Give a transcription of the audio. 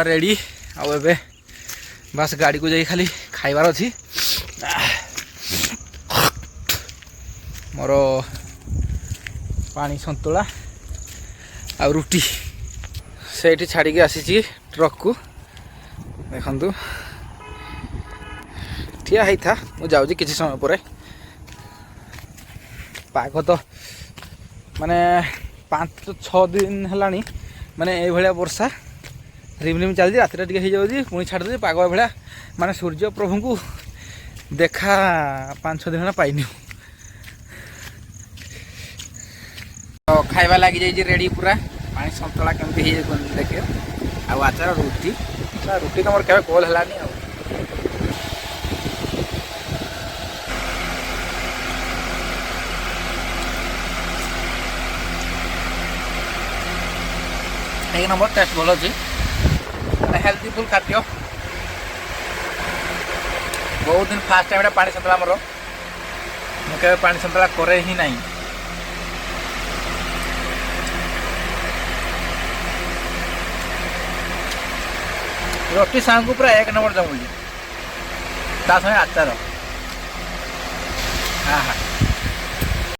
ready आबे बस गाड़ी को जाई खाली खाइबार अच्छी मोर पानी संतुला आ रुटी से छाड़ी आसी ट्रक को देखु ठिया ही था मु जाऊँ किसी समय पर पाग तो माने 5-6 दिन है माने ये भाया वर्षा रिमरिम चलती रात टे हो पुणी छाड़ दे पाग भाया माने सूर्य प्रभु को देखा 5-6 दिन पाइनि तो खाइबा लगी जाइए रेडी पूरा पानी संतला केमती देखे आचार रुटी रुटी तो मोर केवे कल है एक नंबर टेस्ट भल अच्छी हेल्थफुल खाद्य बहुत दिन फास्ट टाइम पानी सतला मोर मुझे पानी सतला करे ही नहीं रोटी सांग को पूरा एक नंबर जमुली ता संगे आचार हाँ हाँ